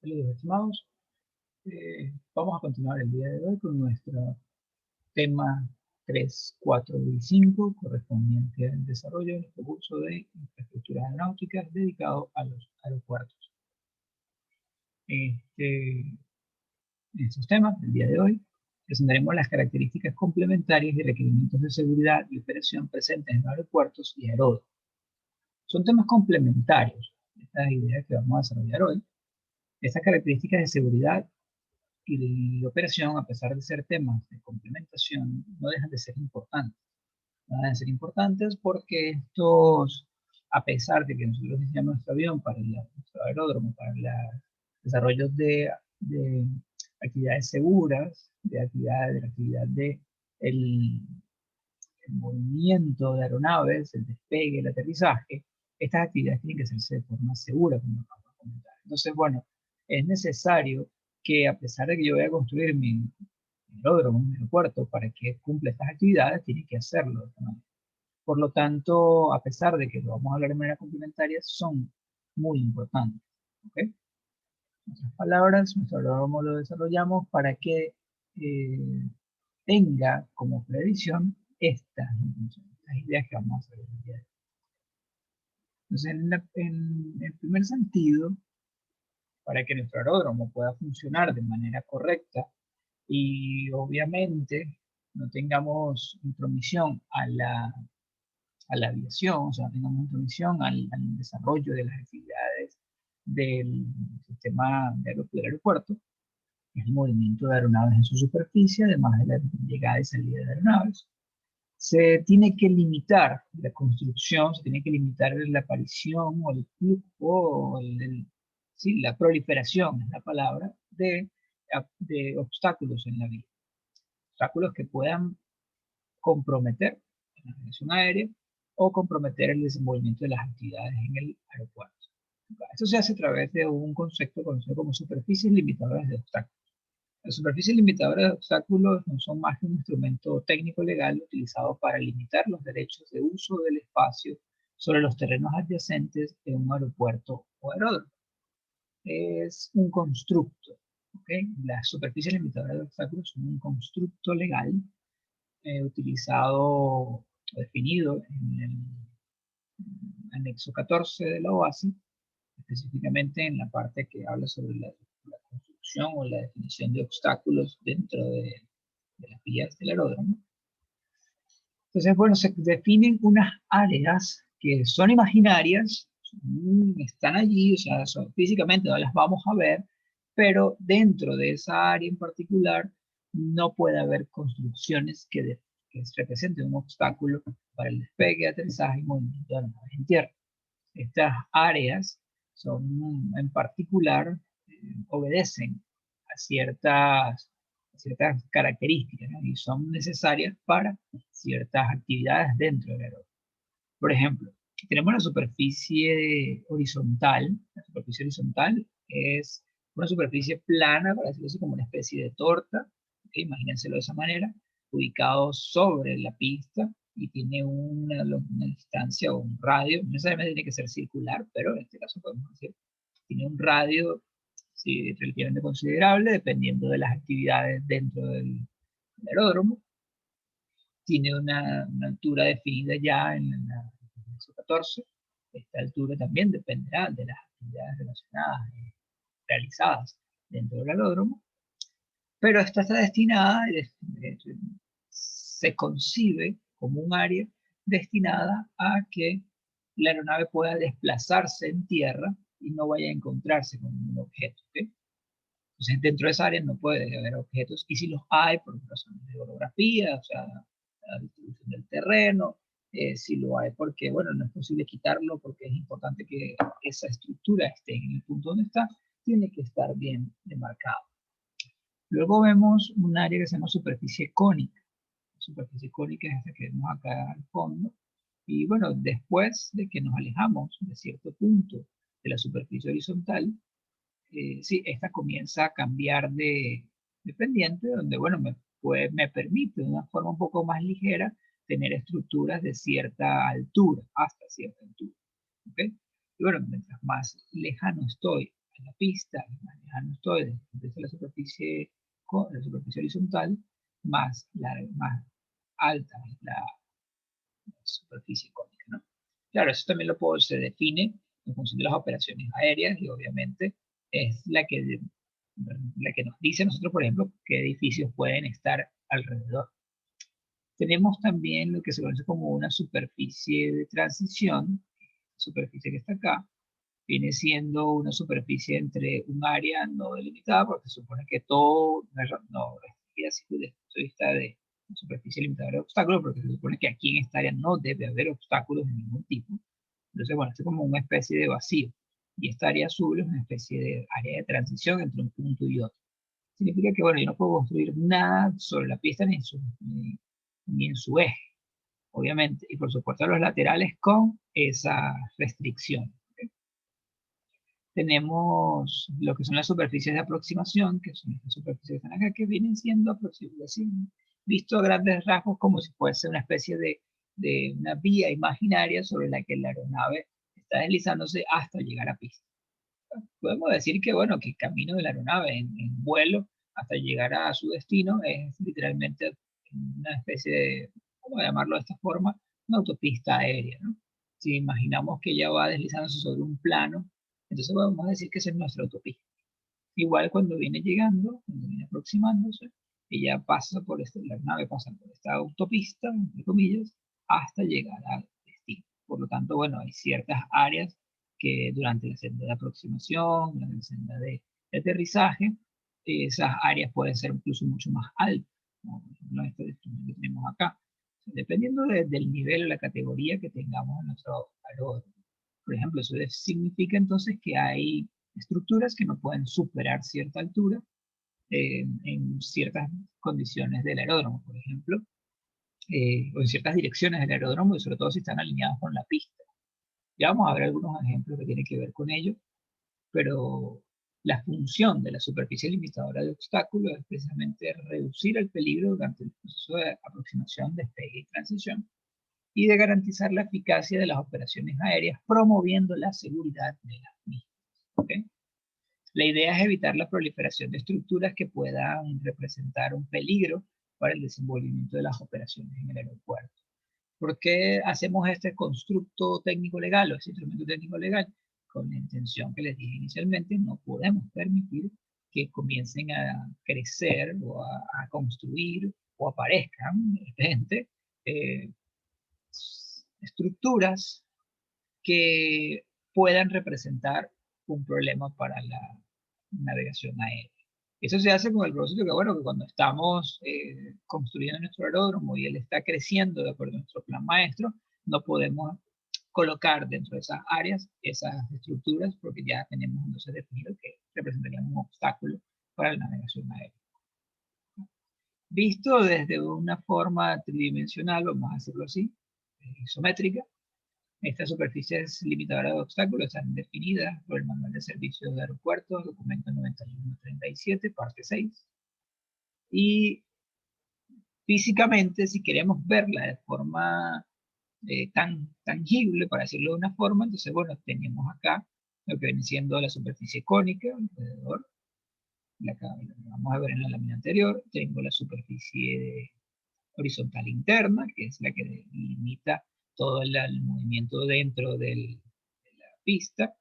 Saludos, estimados. Vamos a continuar el día de hoy con nuestro tema 3, 4 y 5, correspondiente al desarrollo de nuestro curso de infraestructuras aeronáuticas dedicado a los aeropuertos. En estos temas del día de hoy presentaremos las características complementarias y requerimientos de seguridad y operación presentes en los aeropuertos y aeródromos. Son temas complementarios, estas ideas que vamos a desarrollar hoy. Estas características de seguridad y de operación, a pesar de ser temas de complementación, no dejan de ser importantes. No dejan de ser importantes porque estos, a pesar de que nosotros diseñamos nuestro avión para nuestro aeródromo, para los desarrollos de actividades seguras, de la actividad de el movimiento de aeronaves, el despegue, el aterrizaje, estas actividades tienen que hacerse de forma segura, como acabo de comentar. Entonces, bueno, es necesario que a pesar de que yo voy a construir mi aeródromo, mi aeropuerto, para que cumpla estas actividades, tiene que hacerlo de esta manera. Por lo tanto, a pesar de que lo vamos a hablar de manera complementaria, son muy importantes. ¿Okay? En otras palabras, nuestro aeródromo lo desarrollamos para que tenga como previsión estas intenciones, estas ideas que vamos a ver el día de hoy. Entonces, en el primer sentido, para que nuestro aeródromo pueda funcionar de manera correcta y obviamente no tengamos intromisión a la aviación, o sea, no tengamos intromisión al desarrollo de las actividades del sistema del aeropuerto, es el movimiento de aeronaves en su superficie, además de la llegada y salida de aeronaves. Se tiene que limitar la construcción, se tiene que limitar la aparición o el flujo, o sí, la proliferación, es la palabra, de obstáculos en la vía. Obstáculos que puedan comprometer la navegación aérea o comprometer el desenvolvimiento de las actividades en el aeropuerto. Esto se hace a través de un concepto conocido como superficies limitadoras de obstáculos. Las superficies limitadoras de obstáculos no son más que un instrumento técnico legal utilizado para limitar los derechos de uso del espacio sobre los terrenos adyacentes de un aeropuerto o aeródromo. Es un constructo. ¿Okay? Las superficies limitadoras de obstáculos son un constructo legal utilizado o definido en el anexo 14 de la OASI, específicamente en la parte que habla sobre la construcción o la definición de obstáculos dentro de las vías del aeródromo. Entonces, bueno, se definen unas áreas que son imaginarias, están allí, o sea, físicamente no las vamos a ver, pero dentro de esa área en particular no puede haber construcciones que representen un obstáculo para el despegue, aterrizaje y movimiento de aeronaves en tierra. Estas áreas son en particular, obedecen a ciertas características, ¿no? Y son necesarias para ciertas actividades dentro del aeródromo. Por ejemplo, tenemos la superficie horizontal. La superficie horizontal es una superficie plana, para decirlo así, como una especie de torta. ¿Okay? Imagínenselo de esa manera, ubicado sobre la pista y tiene una distancia o un radio, no necesariamente tiene que ser circular, pero en este caso podemos decir, tiene un radio sí, relativamente considerable, dependiendo de las actividades dentro del aeródromo. Tiene una altura definida ya en la 14. Esta altura también dependerá de las actividades relacionadas realizadas dentro del aeródromo, pero esta está destinada, se concibe como un área destinada a que la aeronave pueda desplazarse en tierra y no vaya a encontrarse con un objeto. ¿Okay? Entonces, dentro de esa área no puede haber objetos, y si los hay, por razones de orografía, o sea, la distribución del terreno, si lo hay porque, bueno, no es posible quitarlo porque es importante que esa estructura esté en el punto donde está, tiene que estar bien demarcado. Luego vemos un área que se llama superficie cónica. La superficie cónica es esta que vemos acá al fondo. Y bueno, después de que nos alejamos de cierto punto de la superficie horizontal, sí, esta comienza a cambiar de pendiente, donde, bueno, me permite de una forma un poco más ligera tener estructuras de cierta altura, hasta cierta altura. ¿Okay? Y bueno, mientras más lejano estoy a la pista, más lejano estoy desde la superficie horizontal, más alta es la superficie cónica, ¿no? Claro, eso también se define en función de las operaciones aéreas y obviamente es la que nos dice a nosotros, por ejemplo, qué edificios pueden estar alrededor. Tenemos también lo que se conoce como una superficie de transición, superficie que está acá, viene siendo una superficie entre un área no delimitada, porque se supone que todo no restringida desde el punto de vista de superficie limitada de obstáculos, porque se supone que aquí en esta área no debe haber obstáculos de ningún tipo. Entonces, bueno, esto es como una especie de vacío. Y esta área azul es una especie de área de transición entre un punto y otro. Significa que, bueno, yo no puedo construir nada sobre la pista ni en su eje, obviamente. Y por supuesto los laterales con esa restricción. Tenemos lo que son las superficies de aproximación, que son estas superficies que están acá, que vienen siendo visto a grandes rasgos como si fuese una especie de una vía imaginaria sobre la que la aeronave está deslizándose hasta llegar a pista. Podemos decir que, bueno, que el camino de la aeronave en vuelo hasta llegar a su destino es literalmente una especie de, ¿cómo llamarlo de esta forma? Una autopista aérea, ¿no? Si imaginamos que ella va deslizándose sobre un plano, entonces vamos a decir que esa es nuestra autopista. Igual cuando viene llegando, cuando viene aproximándose, ella pasa por la nave pasa por esta autopista, entre comillas, hasta llegar al destino. Por lo tanto, bueno, hay ciertas áreas que durante la senda de aproximación, durante la senda de aterrizaje, esas áreas pueden ser incluso mucho más altas, como por ejemplo este destino que tenemos acá. Dependiendo del nivel o la categoría que tengamos en nuestro aeródromo. Por ejemplo, eso significa entonces que hay estructuras que no pueden superar cierta altura en ciertas condiciones del aeródromo, por ejemplo, o en ciertas direcciones del aeródromo, y sobre todo si están alineados con la pista. Ya vamos a ver algunos ejemplos que tienen que ver con ello, pero la función de la superficie limitadora de obstáculos es precisamente reducir el peligro durante el proceso de aproximación, despegue y transición, y de garantizar la eficacia de las operaciones aéreas, promoviendo la seguridad de las mismas. ¿Okay? La idea es evitar la proliferación de estructuras que puedan representar un peligro para el desenvolvimiento de las operaciones en el aeropuerto. ¿Por qué hacemos este constructo técnico-legal o este instrumento técnico-legal? Con la intención que les dije inicialmente, no podemos permitir que comiencen a crecer o a construir o aparezcan de repente estructuras que puedan representar un problema para la navegación aérea. Eso se hace con el propósito que, bueno, que cuando estamos construyendo nuestro aeródromo y él está creciendo de acuerdo a nuestro plan maestro, no podemos colocar dentro de esas áreas esas estructuras porque ya tenemos entonces definido que representarían un obstáculo para la navegación aérea. Visto desde una forma tridimensional, vamos a decirlo así, isométrica, estas superficies limitadoras de obstáculos están definidas por el Manual de Servicios de Aeropuertos, documento 9137, parte 6. Y físicamente, si queremos verla de forma tan tangible, para decirlo de una forma, entonces, bueno, tenemos acá lo que viene siendo la superficie cónica alrededor. Vamos a ver en la lámina anterior. Tengo la superficie horizontal interna, que es la que limita todo el movimiento dentro de la pista.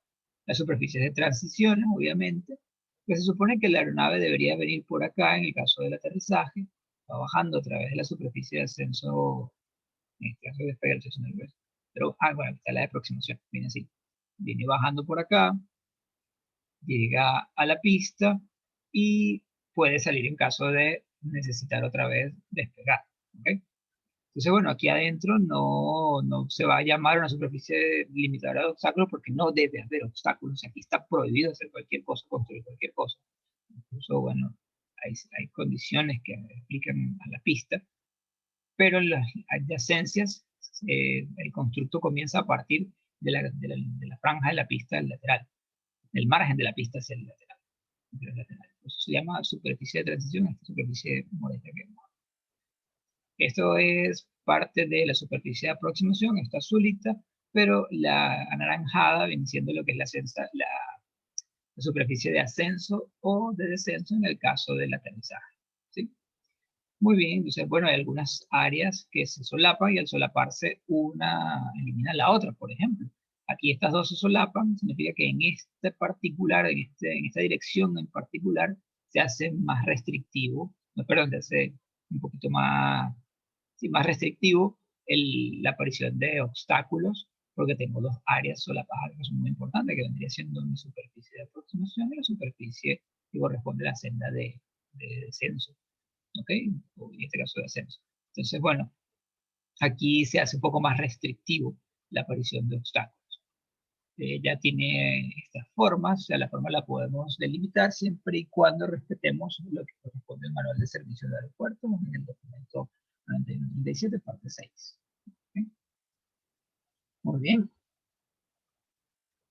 Las superficies de transiciones, obviamente, que se supone que la aeronave debería venir por acá en el caso del aterrizaje, va bajando a través de la superficie de ascenso, en este caso de despegue, pero, bueno, está la de aproximación, viene así. Viene bajando por acá, llega a la pista y puede salir en caso de necesitar otra vez despegar. ¿Okay? Entonces, bueno, aquí adentro no se va a llamar una superficie limitadora de obstáculos porque no debe haber obstáculos. Aquí está prohibido hacer cualquier cosa, construir cualquier cosa. Incluso, bueno, hay condiciones que aplican a la pista, pero en las adyacencias, el constructo comienza a partir de la franja de la pista del lateral, del margen de la pista hacia el lateral. Eso se llama superficie de transición, esta superficie modesta que vemos. Esto es parte de la superficie de aproximación, está azulita, pero la anaranjada viene siendo lo que es la superficie de ascenso o de descenso en el caso del aterrizaje, ¿sí? Muy bien, entonces, bueno, hay algunas áreas que se solapan y al solaparse una elimina la otra, por ejemplo. Aquí estas dos se solapan, significa que en este particular, en esta dirección en particular, se hace más restrictivo, no, perdón, se hace un poquito más, sí, más restrictivo la aparición de obstáculos, porque tengo dos áreas solapadas que son muy importantes, que vendría siendo mi superficie de aproximación y la superficie que corresponde a la senda de descenso. ¿Ok? O en este caso de ascenso. Entonces, bueno, aquí se hace un poco más restrictivo la aparición de obstáculos. Ya tiene estas formas, o sea, la forma la podemos delimitar siempre y cuando respetemos lo que corresponde al manual de servicio de aeropuerto en el documento 9137, parte 6. ¿Ok? Muy bien.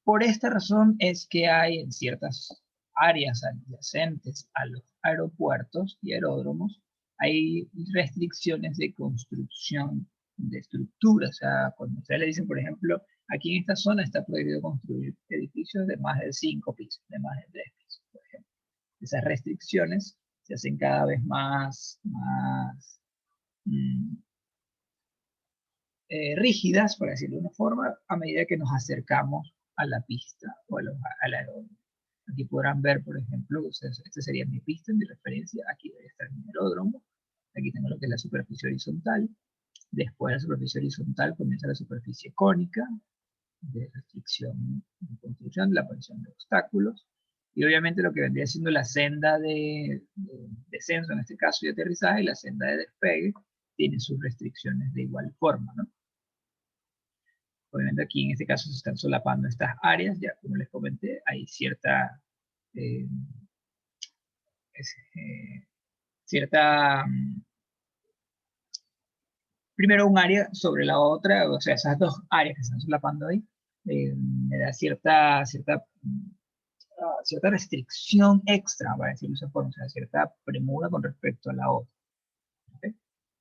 Por esta razón es que hay en ciertas áreas adyacentes a los aeropuertos y aeródromos, hay restricciones de construcción de estructuras. O sea, cuando ustedes le dicen, por ejemplo, aquí en esta zona está prohibido construir edificios de más de 5 pisos, de más de 3 pisos, por ejemplo. Esas restricciones se hacen cada vez más rígidas, por decirlo de una forma, a medida que nos acercamos a la pista o al aeródromo. Aquí podrán ver, por ejemplo, esta sería mi pista, mi referencia. Aquí debe estar mi aeródromo. Aquí tengo lo que es la superficie horizontal. Después de la superficie horizontal comienza la superficie cónica de restricción de construcción, de la aparición de obstáculos. Y obviamente lo que vendría siendo la senda de descenso, en este caso, y aterrizaje, y la senda de despegue, tiene sus restricciones de igual forma, ¿no? Obviamente aquí en este caso se están solapando estas áreas, ya como les comenté, hay cierta, eh, es, cierta, primero un área sobre la otra, o sea, esas dos áreas que se están solapando ahí, me da cierta restricción extra, para decirlo de esa forma, o sea, cierta premura con respecto a la otra. ¿Okay?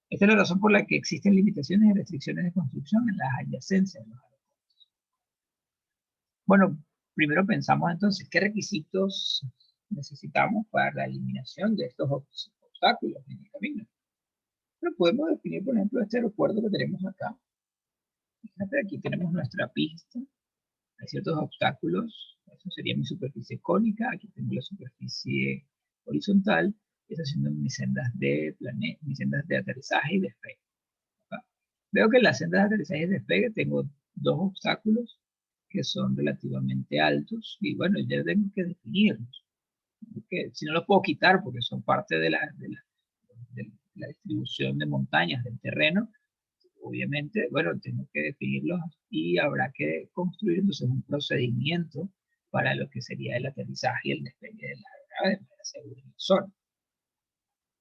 Esta es la razón por la que existen limitaciones y restricciones de construcción en las adyacencias de los aeropuertos. Bueno, primero pensamos entonces qué requisitos necesitamos para la eliminación de estos obstáculos en el camino. Pero podemos definir, por ejemplo, este aeropuerto que tenemos acá. Fíjate, aquí tenemos nuestra pista, hay ciertos obstáculos, eso sería mi superficie cónica, aquí tengo la superficie horizontal, esas son mis sendas mis sendas de aterrizaje y despegue. ¿Okay? Veo que en las sendas de aterrizaje y despegue tengo dos obstáculos que son relativamente altos y bueno, ya tengo que definirlos. Porque si no los puedo quitar porque son parte de la distribución de montañas del terreno, obviamente, bueno, tengo que definirlos y habrá que construir entonces un procedimiento para lo que sería el aterrizaje y el despegue de la aeronave de manera segura en la zona.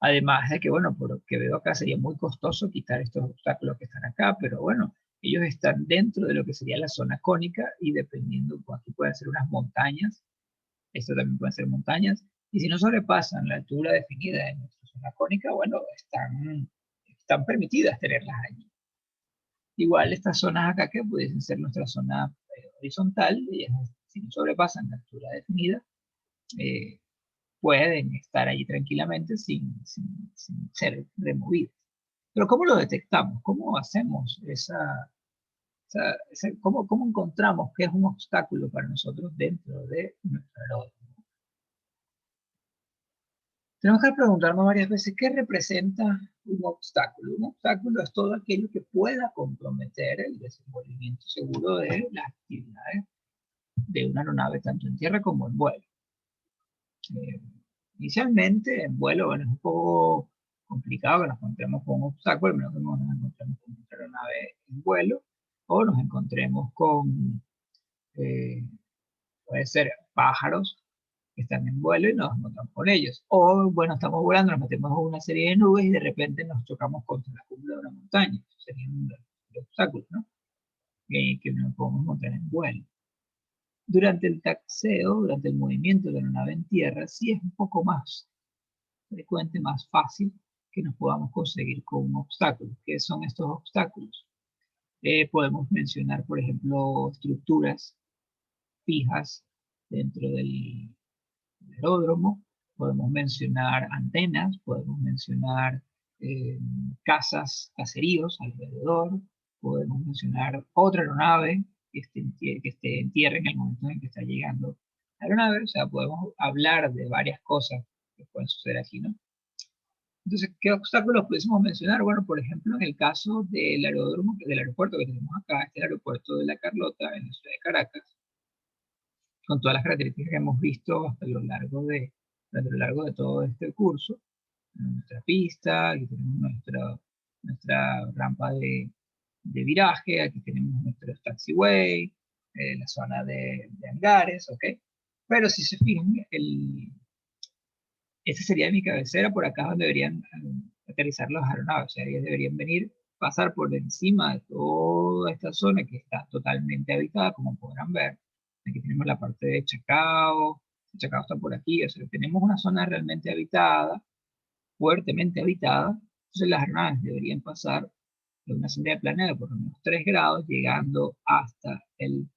Además de que, bueno, por lo que veo acá sería muy costoso quitar estos obstáculos que están acá, pero bueno, ellos están dentro de lo que sería la zona cónica y dependiendo, pues aquí pueden ser unas montañas, esto también pueden ser montañas, y si no sobrepasan la altura definida en nuestra zona cónica, bueno, están permitidas tenerlas allí. Igual estas zonas acá que pudiesen ser nuestra zona horizontal, ellas, si no sobrepasan la altura definida, eh, pueden estar allí tranquilamente sin ser removidas. Pero ¿cómo lo detectamos? ¿Cómo hacemos cómo encontramos que es un obstáculo para nosotros dentro de nuestro aeródromo? Tenemos que preguntarnos varias veces qué representa un obstáculo. Un obstáculo es todo aquello que pueda comprometer el desenvolvimiento seguro de las actividades de una aeronave tanto en tierra como en vuelo. Eh, Inicialmente en vuelo, bueno, es un poco complicado que nos encontremos con un obstáculo, menos que nos encontremos con una aeronave en vuelo o nos encontremos con, eh, puede ser pájaros que están en vuelo y nos encontramos con ellos. O, bueno, estamos volando, nos metemos en una serie de nubes y de repente nos chocamos contra la cumbre de una montaña. Eso sería un obstáculo, ¿no? Que no podemos montar en vuelo. Durante el taxeo, durante el movimiento de la nave en tierra, sí es un poco más frecuente, más fácil que nos podamos conseguir con un obstáculo. ¿Qué son estos obstáculos? Podemos mencionar, por ejemplo, estructuras fijas dentro aeródromo, podemos mencionar antenas, podemos mencionar caseríos alrededor, podemos mencionar otra aeronave que esté en tierra en el momento en que está llegando la aeronave. O sea, podemos hablar de varias cosas que pueden suceder aquí, ¿no? Entonces, ¿qué obstáculos pudiésemos mencionar? Bueno, por ejemplo, en el caso del aeródromo, del aeropuerto que tenemos acá, este es el aeropuerto de La Carlota, en la ciudad de Caracas, con todas las características que hemos visto a lo largo de todo este curso. Nuestra pista, aquí tenemos nuestra rampa de viraje, aquí tenemos nuestro taxiway, la zona de hangares, ¿ok? Pero si se fijan, esa sería mi cabecera, por acá donde deberían aterrizar los aeronaves, o sea, ellos deberían venir, pasar por encima de toda esta zona que está totalmente habitada, como podrán ver. Aquí tenemos la parte de Chacao, Chacao está por aquí, o sea, tenemos una zona realmente habitada, fuertemente habitada. Entonces las aeronaves deberían pasar de una senda plana de por lo menos 3 grados, llegando hasta el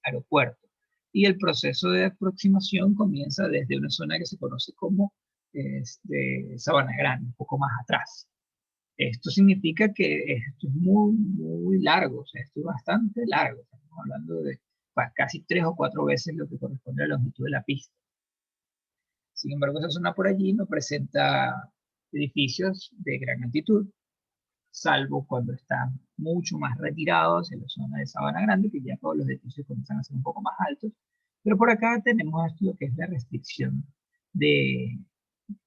aeropuerto. Y el proceso de aproximación comienza desde una zona que se conoce como Sabana Grande, un poco más atrás. Esto significa que esto es muy, muy largo, o sea, esto es bastante largo. Estamos hablando de casi 3 o 4 veces lo que corresponde a la longitud de la pista. Sin embargo, esa zona por allí no presenta edificios de gran altitud, salvo cuando están mucho más retirados en la zona de Sabana Grande, que ya todos los edificios comienzan a ser un poco más altos. Pero por acá tenemos lo que es la restricción de,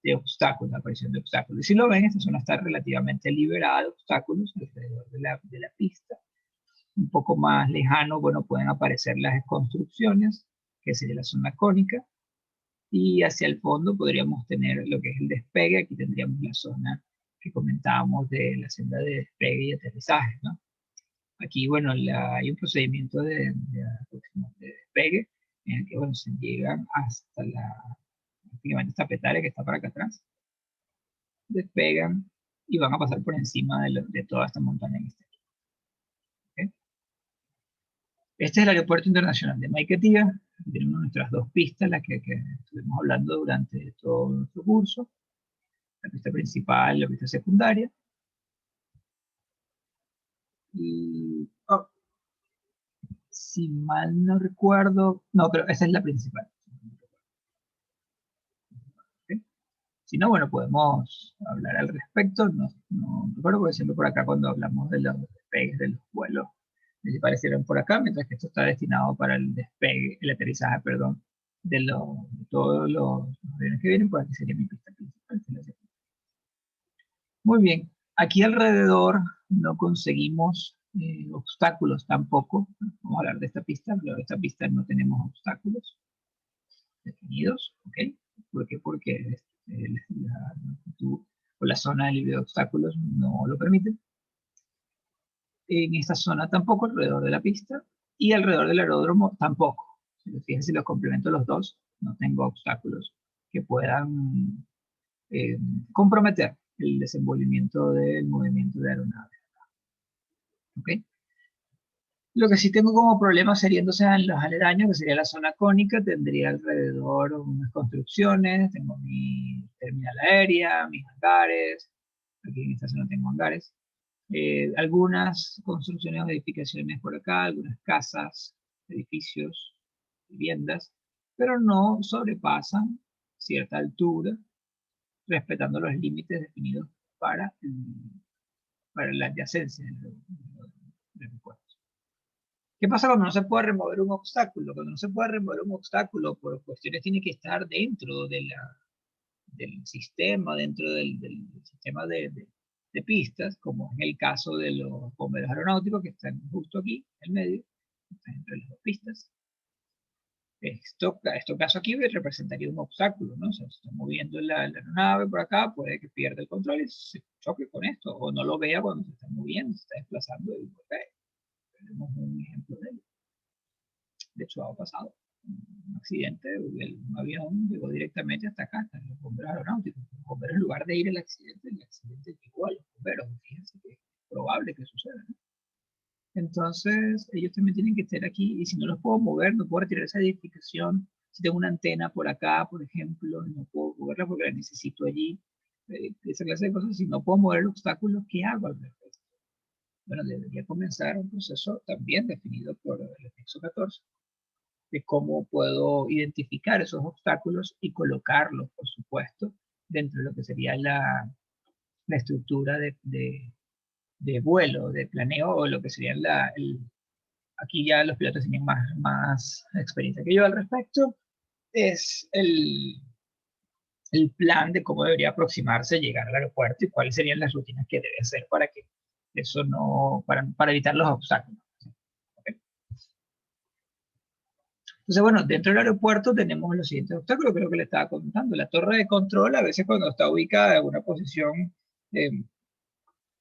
de obstáculos, la aparición de obstáculos. Y si lo ven, esta zona está relativamente liberada de obstáculos alrededor de la pista. Un poco más lejano, bueno, pueden aparecer las construcciones, que sería la zona cónica, y hacia el fondo podríamos tener lo que es el despegue. Aquí tendríamos la zona que comentábamos de la senda de despegue y aterrizaje, ¿no? Aquí, bueno, hay un procedimiento de despegue en el que, bueno, se llegan hasta prácticamente esta petaria que está para acá atrás, despegan y van a pasar por encima de toda esta montaña que está aquí. ¿Okay? Este es el Aeropuerto Internacional de Maiquetía. Tenemos nuestras dos pistas, las que estuvimos hablando durante todo nuestro curso. La pista principal, la pista secundaria. Y, si mal no recuerdo, no, pero esa es la principal. ¿Okay? Si no, bueno, podemos hablar al respecto. No recuerdo, porque siempre por acá cuando hablamos de los despegues de los vuelos, desaparecieron por acá, mientras que esto está destinado para el despegue, el aterrizaje, perdón, de todos los aviones que vienen. Por aquí sería mi pista principal. Muy bien, aquí alrededor no conseguimos obstáculos tampoco. Vamos a hablar de esta pista, pero de esta pista no tenemos obstáculos definidos, ¿ok? ¿Por qué? Porque la longitud o la zona de libre de obstáculos no lo permite. En esta zona tampoco, alrededor de la pista, y alrededor del aeródromo tampoco. Fíjense, si los complemento los dos, no tengo obstáculos que puedan comprometer el desenvolvimiento del movimiento de aeronaves. ¿Okay? Lo que sí tengo como problema sería entonces en los aledaños, que sería la zona cónica. Tendría alrededor unas construcciones, tengo mi terminal aérea, mis hangares, aquí en esta zona tengo hangares, algunas construcciones o edificaciones por acá, algunas casas, edificios, viviendas, pero no sobrepasan cierta altura, respetando los límites definidos para, para la adyacencia del aeropuerto. ¿Qué pasa cuando no se puede remover un obstáculo? Cuando no se puede remover un obstáculo por cuestiones, tiene que estar dentro del sistema, dentro del sistema de pistas, como en el caso de los bomberos aeronáuticos que están justo aquí, en medio, están entre las dos pistas. Esto caso aquí representaría un obstáculo, ¿no? O sea, se está moviendo la aeronave por acá, puede que pierda el control y se choque con esto, o no lo vea cuando se está moviendo, se está desplazando y okay. Tenemos un ejemplo de ello. De hecho, ha pasado un accidente, un avión llegó directamente hasta acá, hasta los bomberos aeronáuticos. Los bomberos, en lugar de ir al accidente, el accidente llegó a los bomberos. Fíjense que es probable que suceda, ¿no? Entonces, ellos también tienen que estar aquí, y si no los puedo mover, no puedo retirar esa edificación Si tengo una antena por acá, por ejemplo, no puedo moverla porque la necesito allí, esa clase de cosas. Si no puedo mover el obstáculo, ¿qué hago al respecto? Bueno, debería comenzar un proceso también definido por el anexo 14, de cómo puedo identificar esos obstáculos y colocarlos, por supuesto, dentro de lo que sería la estructura de vuelo, de planeo, o lo que sería aquí ya los pilotos tienen más experiencia que yo al respecto, es el plan de cómo debería aproximarse, llegar al aeropuerto y cuáles serían las rutinas que debe hacer para que eso no, para evitar los obstáculos. ¿Okay? Entonces, bueno, dentro del aeropuerto tenemos los siguientes obstáculos, creo que le estaba contando. La torre de control, a veces cuando está ubicada en una posición eh,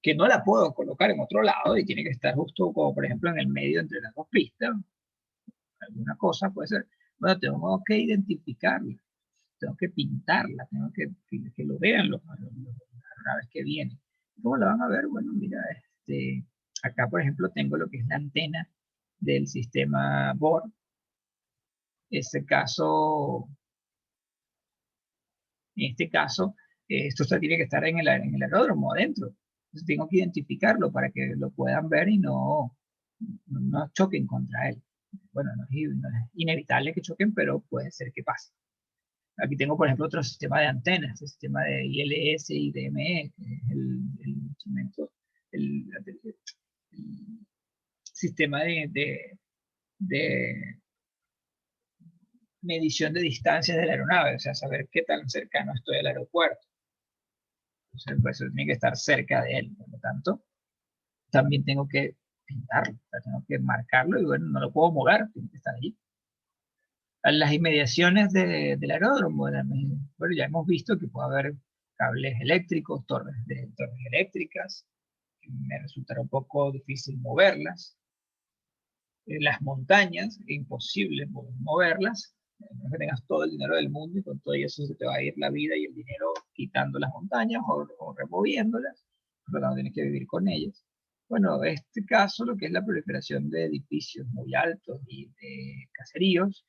que no la puedo colocar en otro lado y tiene que estar justo como, por ejemplo, en el medio entre las dos pistas, alguna cosa puede ser, bueno, tengo que identificarla, tengo que pintarla, tengo que lo vean las aeronaves que vienen. ¿Cómo la van a ver? Bueno, mira, acá, por ejemplo, tengo lo que es la antena del sistema BOR. En este caso, esto tiene que estar en el aeródromo adentro. Entonces tengo que identificarlo para que lo puedan ver y no choquen contra él. Bueno, no es inevitable que choquen, pero puede ser que pase. Aquí tengo, por ejemplo, otro sistema de antenas, el sistema de ILS y DME, que es el instrumento, el sistema de medición de distancias de la aeronave, o sea, saber qué tan cercano estoy al aeropuerto. Entonces, pues, tiene que estar cerca de él, por lo tanto, también tengo que pintarlo, o sea, tengo que marcarlo y bueno, no lo puedo mover, tiene que estar allí. A las inmediaciones del aeródromo, bueno, ya hemos visto que puede haber cables eléctricos, torres eléctricas, que me resultará un poco difícil moverlas. Las montañas, imposible moverlas, no que tengas todo el dinero del mundo y con todo eso se te va a ir la vida y el dinero quitando las montañas o removiéndolas, pero no tienes que vivir con ellas. Bueno, en este caso, lo que es la proliferación de edificios muy altos y de caseríos,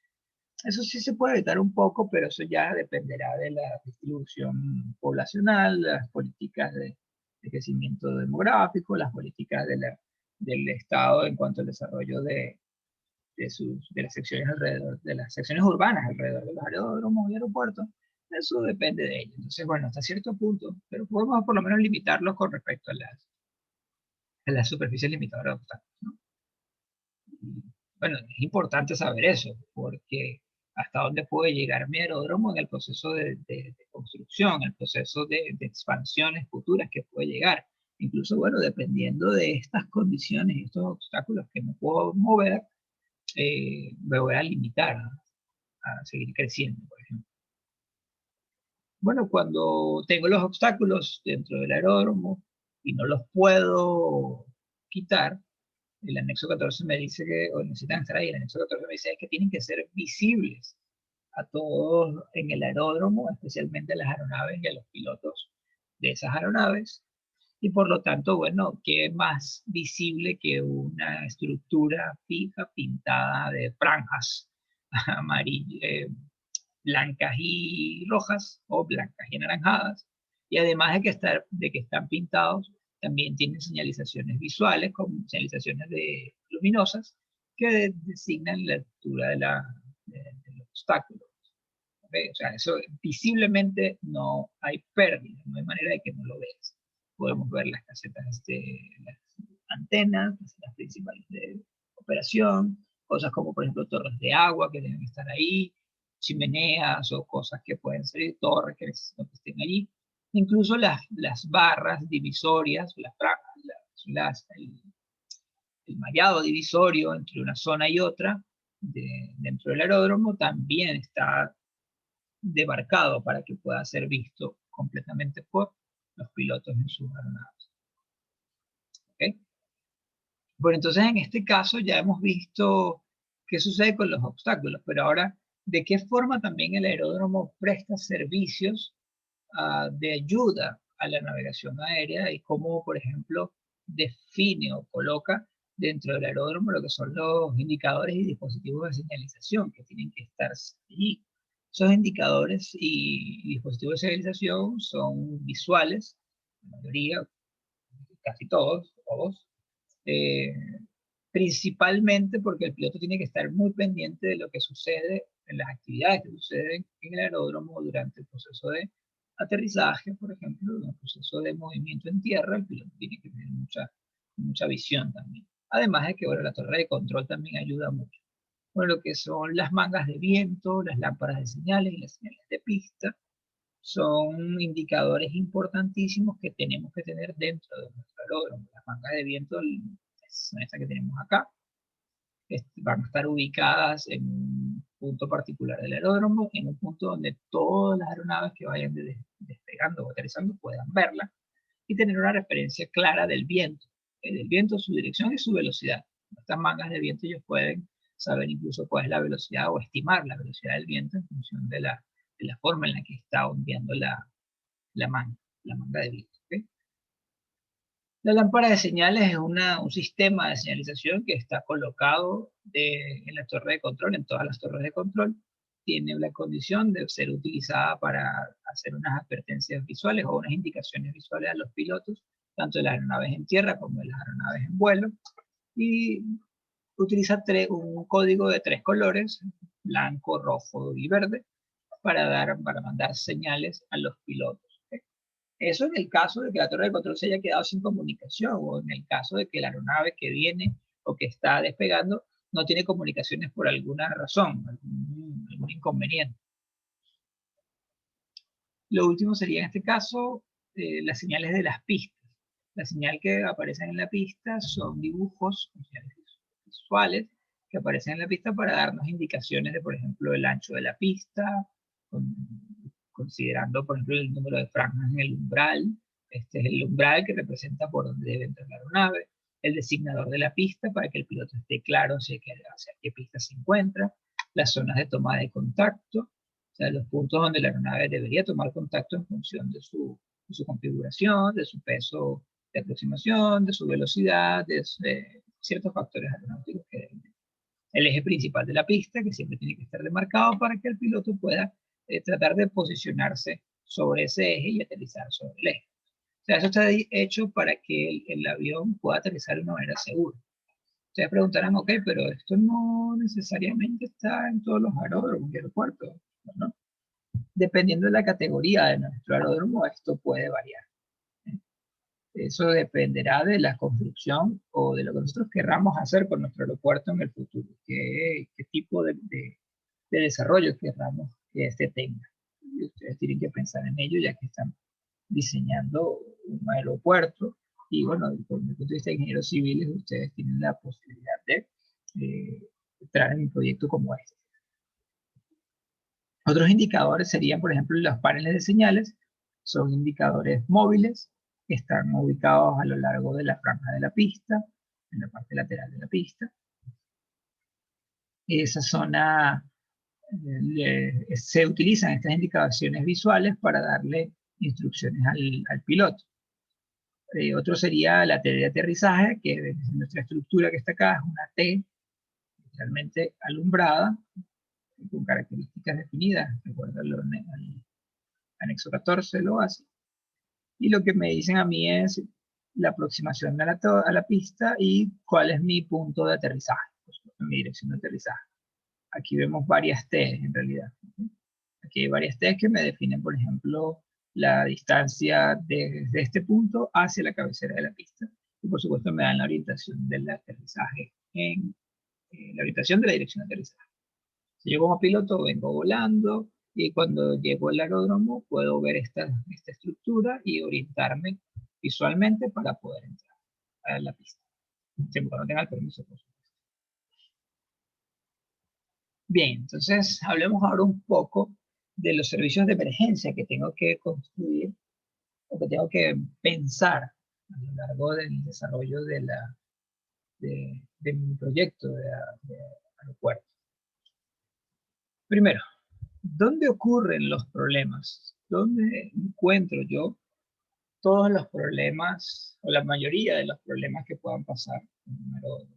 eso sí se puede evitar un poco, pero eso ya dependerá de la distribución poblacional, las políticas de crecimiento demográfico, las políticas del Estado en cuanto al desarrollo de las secciones alrededor, de las secciones urbanas alrededor de los aeródromos y aeropuertos. Eso depende de ello. Entonces, bueno, hasta cierto punto, pero podemos por lo menos limitarlos con respecto a las superficies limitadoras de obstáculos, ¿no? Bueno, es importante saber eso, porque hasta dónde puede llegar mi aeródromo en el proceso de construcción, el proceso de expansiones futuras que puede llegar. Incluso, bueno, dependiendo de estas condiciones y estos obstáculos que no puedo mover, me voy a limitar a seguir creciendo, por ejemplo. Bueno, cuando tengo los obstáculos dentro del aeródromo y no los puedo quitar, el anexo 14 me dice que, o necesitan estar ahí, el anexo 14 me dice que tienen que ser visibles a todos en el aeródromo, especialmente a las aeronaves y a los pilotos de esas aeronaves. Y por lo tanto, bueno, ¿qué más visible que una estructura fija pintada de franjas amarillas, blancas y rojas o blancas y anaranjadas? Y además de que están pintados, también tienen señalizaciones visuales, con señalizaciones luminosas que designan la altura del obstáculo. ¿Okay? O sea, eso visiblemente no hay pérdida, no hay manera de que no lo veas. Podemos ver las casetas las antenas, las principales de operación, cosas como por ejemplo torres de agua que deben estar ahí, chimeneas o cosas que pueden ser torres que necesitan que estén allí. Incluso las barras divisorias, las franjas, el mallado divisorio entre una zona y otra dentro del aeródromo también está demarcado para que pueda ser visto completamente por los pilotos en sus aeronaves. ¿Okay? Bueno, entonces en este caso ya hemos visto qué sucede con los obstáculos, pero ahora, ¿de qué forma también el aeródromo presta servicios de ayuda a la navegación aérea y cómo, por ejemplo, define o coloca dentro del aeródromo lo que son los indicadores y dispositivos de señalización que tienen que estar allí. Esos indicadores y dispositivos de señalización son visuales, la mayoría, casi todos, eh, principalmente porque el piloto tiene que estar muy pendiente de lo que sucede en las actividades que suceden en el aeródromo durante el proceso de aterrizaje, por ejemplo, en el proceso de movimiento en tierra, el piloto tiene que tener mucha visión también. Además de que, bueno, la torre de control también ayuda mucho. Bueno, lo que son las mangas de viento, las lámparas de señales y las señales de pista, son indicadores importantísimos que tenemos que tener dentro de nuestro aeródromo. Las mangas de viento son estas que tenemos acá. Van a estar ubicadas en un punto particular del aeródromo, en un punto donde todas las aeronaves que vayan despegando o aterrizando puedan verla y tener una referencia clara del viento, su dirección y su velocidad. Estas mangas de viento ellos pueden saber incluso cuál es la velocidad o estimar la velocidad del viento en función de la forma en la que está ondeando la manga de viento. ¿Okay? La lámpara de señales es un sistema de señalización que está colocado en la torre de control, en todas las torres de control. Tiene la condición de ser utilizada para hacer unas advertencias visuales o unas indicaciones visuales a los pilotos, tanto de las aeronaves en tierra como de las aeronaves en vuelo. Y utiliza un código de 3 colores, blanco, rojo y verde, para mandar señales a los pilotos. Eso en el caso de que la torre de control se haya quedado sin comunicación o en el caso de que la aeronave que viene o que está despegando no tiene comunicaciones por alguna razón, algún inconveniente. Lo último sería en este caso las señales de las pistas. La señal que aparecen en la pista son dibujos, señales visuales que aparecen en la pista para darnos indicaciones de, por ejemplo, el ancho de la pista, considerando, por ejemplo, el número de franjas en el umbral. Este es el umbral que representa por dónde debe entrar la aeronave, el designador de la pista para que el piloto esté claro hacia qué pista se encuentra, las zonas de toma de contacto, o sea, los puntos donde la aeronave debería tomar contacto en función de su configuración, de su peso de aproximación, de su velocidad, de ciertos factores aeronáuticos que deben tener. El eje principal de la pista, que siempre tiene que estar demarcado para que el piloto pueda tratar de posicionarse sobre ese eje y aterrizar sobre el eje. O sea, eso está hecho para que el avión pueda aterrizar de una manera segura. Ustedes preguntarán, ok, pero esto no necesariamente está en todos los aeródromos y aeropuertos, ¿no? Dependiendo de la categoría de nuestro aeródromo, esto puede variar. Eso dependerá de la construcción o de lo que nosotros querramos hacer con nuestro aeropuerto en el futuro. ¿Qué tipo de desarrollo querramos que este tenga? Y ustedes tienen que pensar en ello ya que están diseñando un aeropuerto. Y bueno, desde el punto de vista de ingenieros civiles, ustedes tienen la posibilidad de entrar en un proyecto como este. Otros indicadores serían, por ejemplo, los paneles de señales. Son indicadores móviles que están ubicados a lo largo de la franja de la pista, en la parte lateral de la pista. Esa zona se utilizan estas indicaciones visuales para darle instrucciones al piloto. Otro sería la T de aterrizaje, que es nuestra estructura que está acá, es una T realmente alumbrada, con características definidas, recuerda al anexo 14 lo hace. Y lo que me dicen a mí es la aproximación a la pista y cuál es mi punto de aterrizaje, mi dirección de aterrizaje. Aquí vemos varias T en realidad. Aquí hay varias T que me definen, por ejemplo, la distancia desde este punto hacia la cabecera de la pista. Y por supuesto me dan la orientación del aterrizaje la orientación de la dirección de aterrizaje. Si yo como piloto vengo volando y cuando llego al aeródromo puedo ver esta estructura y orientarme visualmente para poder entrar a la pista. Siempre cuando tenga el permiso, por supuesto. Bien, entonces hablemos ahora un poco de los servicios de emergencia que tengo que construir o que tengo que pensar a lo largo del desarrollo de mi proyecto de aeropuerto. Primero, ¿dónde ocurren los problemas? ¿Dónde encuentro yo todos los problemas o la mayoría de los problemas que puedan pasar en un aeródromo.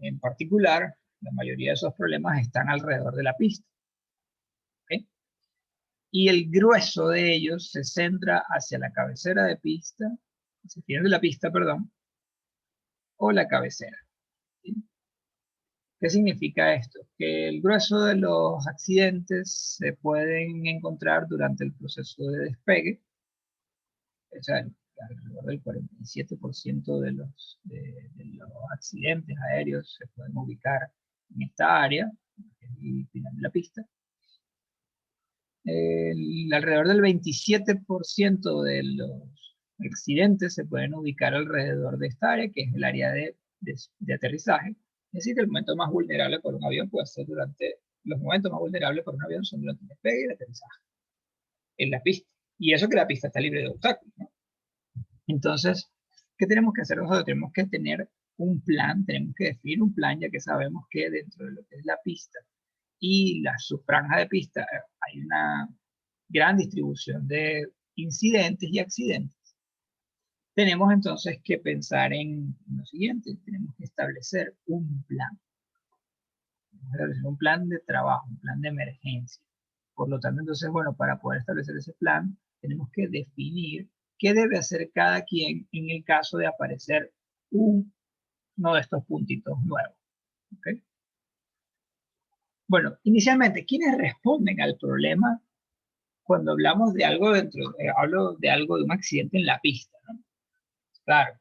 En particular, la mayoría de esos problemas están alrededor de la pista. ¿Okay? Y el grueso de ellos se centra hacia la cabecera de pista, hacia el final de la pista, perdón, o la cabecera. ¿Sí? ¿Qué significa esto? Que el grueso de los accidentes se pueden encontrar durante el proceso de despegue. O sea, alrededor del 47% de los accidentes aéreos se pueden ubicar en esta área, que es el final de la pista. Alrededor del 27% de los accidentes se pueden ubicar alrededor de esta área, que es el área de aterrizaje. Es decir, el momento más vulnerable por un avión puede ser los momentos más vulnerables por un avión son durante el despegue y el aterrizaje en la pista. Y eso que la pista está libre de obstáculos, ¿no? Entonces, ¿qué tenemos que hacer nosotros? Tenemos que tener un plan, tenemos que definir un plan, ya que sabemos que dentro de lo que es la pista y la subfranja de pista hay una gran distribución de incidentes y accidentes. Tenemos entonces que pensar en lo siguiente, tenemos que establecer un plan. Establecer un plan de trabajo, un plan de emergencia. Por lo tanto, entonces, bueno, para poder establecer ese plan, tenemos que definir qué debe hacer cada quien en el caso de aparecer uno de estos puntitos nuevos. ¿Okay? Bueno, inicialmente, ¿quiénes responden al problema cuando hablamos de algo hablo de algo de un accidente en la pista, ¿no? Claro,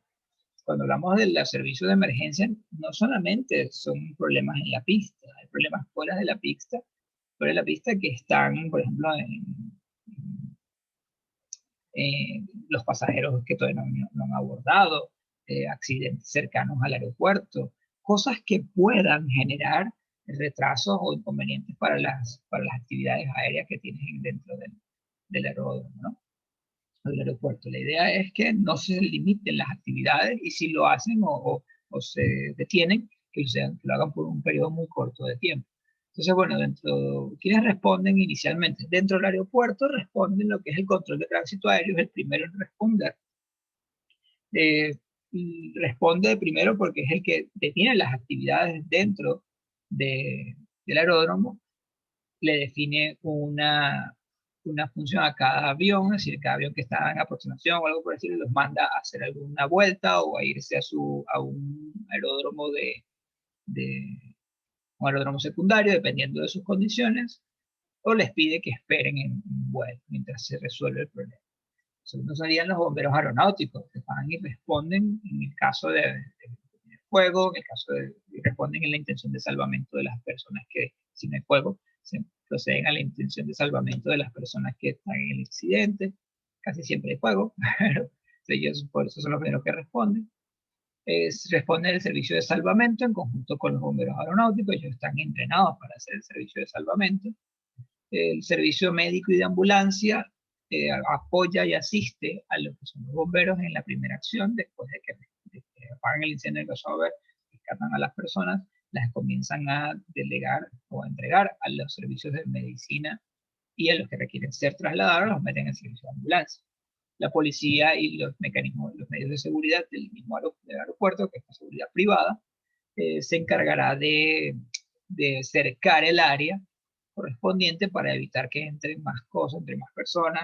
cuando hablamos de los servicios de emergencia, no solamente son problemas en la pista, hay problemas fuera de la pista que están, por ejemplo, los pasajeros que todavía no han abordado, accidentes cercanos al aeropuerto, cosas que puedan generar retrasos o inconvenientes para las actividades aéreas que tienen dentro del aeródromo, ¿no? Del aeropuerto. La idea es que no se limiten las actividades y si lo hacen o se detienen, que lo hagan por un periodo muy corto de tiempo. Entonces, bueno, ¿quiénes responden inicialmente? Dentro del aeropuerto responden lo que es el control de tránsito aéreo, es el primero en responder. Responde primero porque es el que detiene las actividades dentro del aeródromo, le define una función a cada avión, es decir, cada avión que está en aproximación o algo por decirlo, los manda a hacer alguna vuelta o a irse a un aeródromo un aeródromo secundario, dependiendo de sus condiciones, o les pide que esperen en vuelo mientras se resuelve el problema. Segundo serían los bomberos aeronáuticos, que van y responden en el caso de fuego, en el caso responden en la intención de salvamento de las personas que, si no hay fuego, se proceden a la intención de salvamento de las personas que están en el incidente. Casi siempre hay fuego, pero ellos por eso son los primeros que responden. Responden el servicio de salvamento en conjunto con los bomberos aeronáuticos, ellos están entrenados para hacer el servicio de salvamento. El servicio médico y de ambulancia apoya y asiste a los que son los bomberos en la primera acción, después de que apagan el incendio del crossover, rescatan a las personas, las comienzan a delegar o a entregar a los servicios de medicina y a los que requieren ser trasladados los meten en servicio de ambulancia. La policía y los mecanismos, los medios de seguridad del mismo aeropuerto, que es una seguridad privada, se encargará de cercar el área correspondiente para evitar que entren más cosas, entre más personas,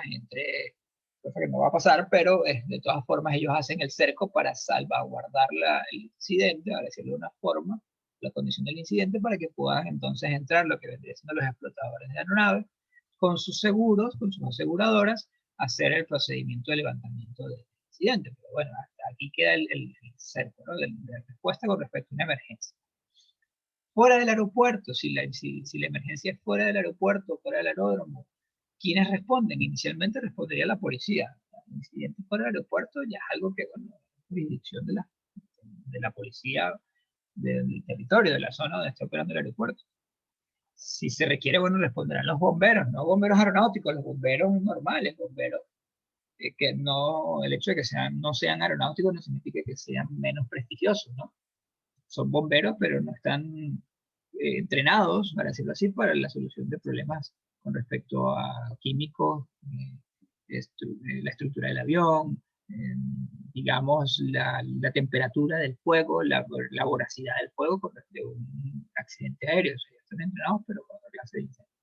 cosa que no va a pasar, pero de todas formas ellos hacen el cerco para salvaguardar el incidente, para decirlo de una forma, la condición del incidente, para que puedan entonces entrar lo que vendría siendo los explotadores de aeronave, con sus seguros, con sus aseguradoras, hacer el procedimiento de levantamiento del incidente. Pero bueno, hasta aquí queda el cerco, ¿no? de respuesta con respecto a una emergencia. Fuera del aeropuerto, si la emergencia es fuera del aeropuerto, fuera del aeródromo, ¿quiénes responden? Inicialmente respondería la policía. El incidente fuera del aeropuerto ya es algo que, bueno, es jurisdicción de la policía del territorio, de la zona donde está operando el aeropuerto. Si se requiere, bueno, responderán los bomberos, no bomberos aeronáuticos, los bomberos normales, bomberos que no, el hecho de que no sean aeronáuticos no significa que sean menos prestigiosos, ¿no? Son bomberos, pero no están entrenados, para decirlo así, para la solución de problemas con respecto a químicos, la estructura del avión, digamos, la temperatura del fuego, la voracidad del fuego de un accidente aéreo. O sea, ya están entrenados, pero con otra clase de incendio.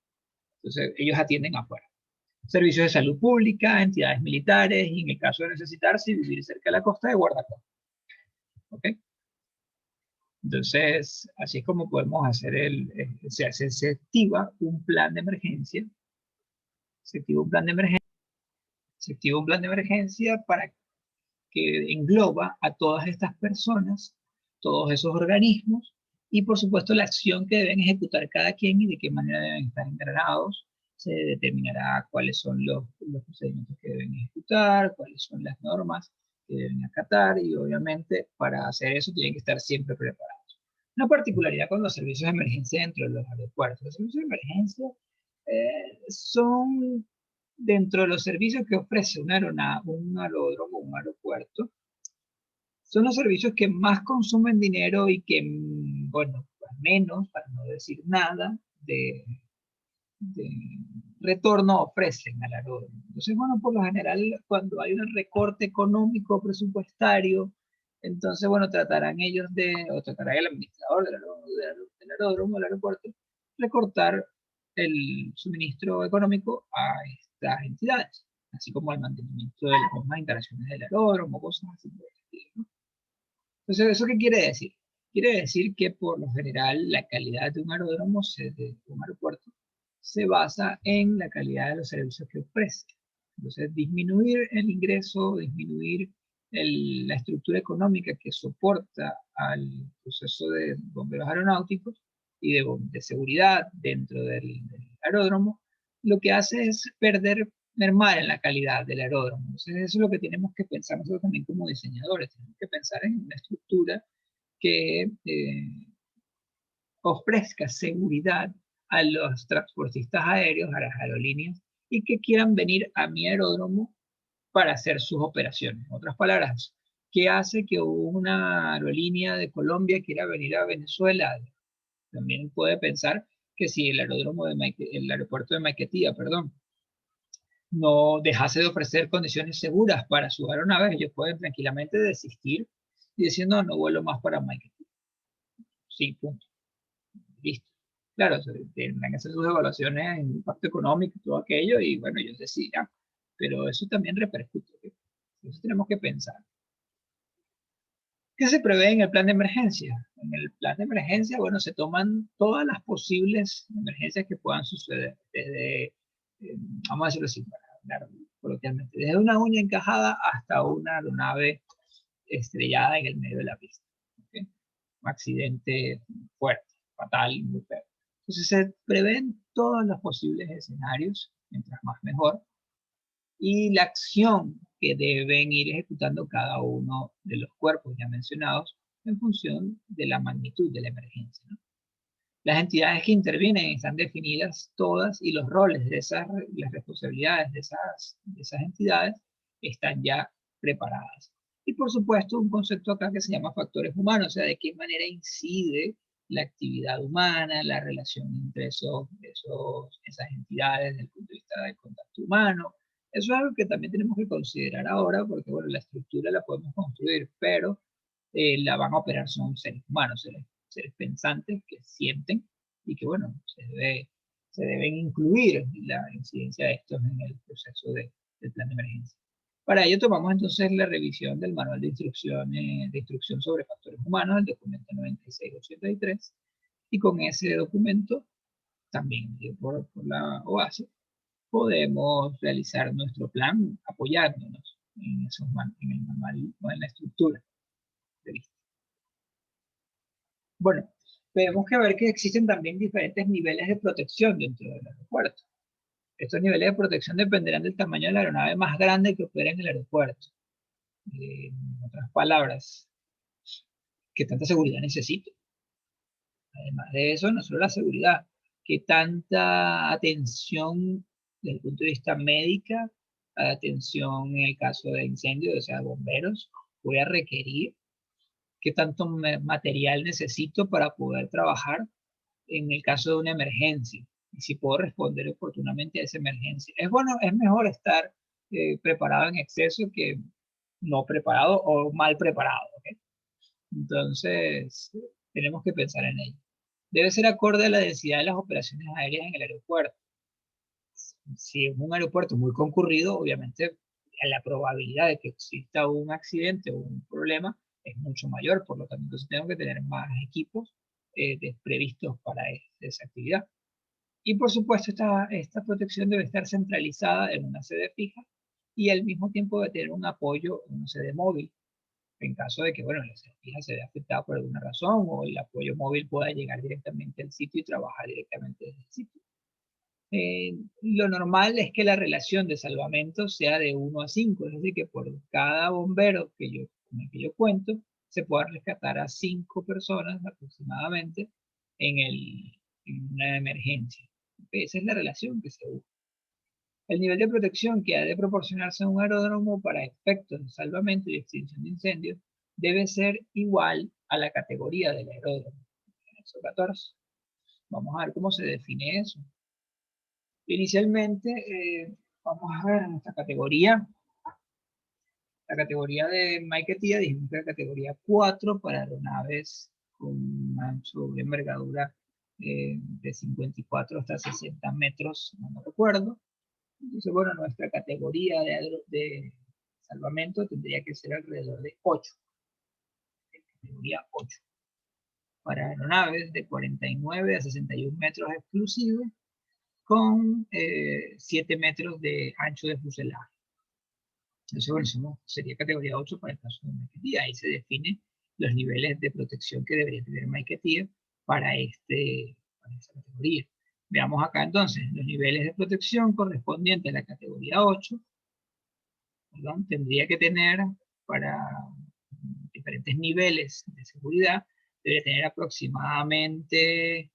Entonces, ellos atienden afuera. Servicios de salud pública, entidades militares, y en el caso de necesitar, si vivir cerca de la costa, de guardacosta. ¿Ok? Entonces, así es como podemos hacer se activa un plan de emergencia, se activa un plan de emergencia, se activa un plan de emergencia para que engloba a todas estas personas, todos esos organismos, y por supuesto la acción que deben ejecutar cada quien y de qué manera deben estar integrados. Se determinará cuáles son los procedimientos que deben ejecutar, cuáles son las normas que deben acatar, y obviamente para hacer eso tienen que estar siempre preparados. Una particularidad con los servicios de emergencia dentro de los aeropuertos. Los servicios de emergencia son dentro de los servicios que ofrece un aeródromo, un aeropuerto, son los servicios que más consumen dinero y que, bueno, menos, para no decir nada, de retorno ofrecen al aeródromo. Entonces, bueno, por lo general, cuando hay un recorte económico presupuestario, entonces, bueno, tratarán ellos o tratará el administrador del aeródromo, del aeropuerto, recortar el suministro económico a estas entidades, así como el mantenimiento de las mismas instalaciones del aeródromo, cosas así por el estilo, ¿no? Entonces, ¿eso qué quiere decir? Quiere decir que por lo general la calidad de un aeródromo, de un aeropuerto, se basa en la calidad de los servicios que ofrece. Entonces, disminuir el ingreso, disminuir la estructura económica que soporta al proceso de bomberos aeronáuticos y de seguridad dentro del aeródromo, lo que hace es mermar en la calidad del aeródromo. Entonces, eso es lo que tenemos que pensar nosotros también como diseñadores. Tenemos que pensar en una estructura que ofrezca seguridad a los transportistas aéreos, a las aerolíneas, y que quieran venir a mi aeródromo para hacer sus operaciones. En otras palabras, ¿qué hace que una aerolínea de Colombia quiera venir a Venezuela? También puede pensar que si el aeropuerto de Maiquetía, perdón, no dejase de ofrecer condiciones seguras para sus aeronaves, ellos pueden tranquilamente desistir y decir, no, no vuelo más para Maiquetía. Sí, punto. Listo. Claro, tendrán que hacer sus evaluaciones en impacto económico y todo aquello, y bueno, ellos decidirán. Pero eso también repercute. Eso tenemos que pensar. ¿Qué se prevé en el plan de emergencia? En el plan de emergencia, bueno, se toman todas las posibles emergencias que puedan suceder, desde, vamos a decirlo así, para hablar coloquialmente, desde una uña encajada hasta una aeronave estrellada en el medio de la pista. ¿Okay? Un accidente fuerte, fatal, muy feo. Entonces se prevén todos los posibles escenarios, mientras más mejor, y la acción que deben ir ejecutando cada uno de los cuerpos ya mencionados en función de la magnitud de la emergencia, ¿no? Las entidades que intervienen están definidas todas y los roles las responsabilidades de esas entidades están ya preparadas. Y por supuesto, un concepto acá que se llama factores humanos, o sea, de qué manera incide la actividad humana, la relación entre esas entidades desde el punto de vista del contacto humano. Eso es algo que también tenemos que considerar ahora, porque bueno, la estructura la podemos construir, pero la van a operar son seres humanos, seres pensantes que sienten y que, bueno, se deben incluir la incidencia de estos en el proceso del plan de emergencia. Para ello tomamos entonces la revisión del manual de instrucción sobre factores humanos, el documento 9683, y con ese documento, también por la OASI, podemos realizar nuestro plan apoyándonos en el manual o en la estructura prevista. Bueno, tenemos que ver que existen también diferentes niveles de protección dentro del aeropuerto. Estos niveles de protección dependerán del tamaño de la aeronave más grande que opera en el aeropuerto. En otras palabras, ¿qué tanta seguridad necesito? Además de eso, no solo la seguridad, ¿qué tanta atención desde el punto de vista médica, atención en el caso de incendios, o sea, bomberos, voy a requerir? ¿Qué tanto material necesito para poder trabajar en el caso de una emergencia? Y si puedo responder oportunamente a esa emergencia. Es bueno, es mejor estar preparado en exceso que no preparado o mal preparado. ¿Okay? Entonces, tenemos que pensar en ello. Debe ser acorde a la densidad de las operaciones aéreas en el aeropuerto. Si es un aeropuerto muy concurrido, obviamente la probabilidad de que exista un accidente o un problema es mucho mayor, por lo tanto, entonces tenemos que tener más equipos previstos para esa actividad. Y por supuesto, esta protección debe estar centralizada en una sede fija y al mismo tiempo debe tener un apoyo en una sede móvil, en caso de que, bueno, la sede fija se vea afectada por alguna razón o el apoyo móvil pueda llegar directamente al sitio y trabajar directamente desde el sitio. Lo normal es que la relación de salvamento sea de 1 a 5, es decir, que por cada bombero con el que yo cuento, se pueda rescatar a 5 personas aproximadamente en una emergencia. Esa es la relación que se busca. El nivel de protección que ha de proporcionarse a un aeródromo para efectos de salvamento y extinción de incendios debe ser igual a la categoría del aeródromo. Anexo 14. Vamos a ver cómo se define eso. Inicialmente, vamos a ver nuestra categoría. La categoría de Maiquetía, dijimos que era categoría 4 para aeronaves con un ancho de envergadura de 54 hasta 60 metros, no me recuerdo. Entonces, bueno, nuestra categoría de salvamento tendría que ser alrededor de 8. Categoría 8. Para aeronaves de 49 a 61 metros exclusivos, con 7 metros de ancho de fuselaje. Entonces, bueno, eso sería categoría 8 para el caso de Maiquetía. Ahí se define los niveles de protección que debería tener Maiquetía para esta categoría. Veamos acá entonces, los niveles de protección correspondientes a la categoría 8, perdón, tendría que tener para diferentes niveles de seguridad, debería tener aproximadamente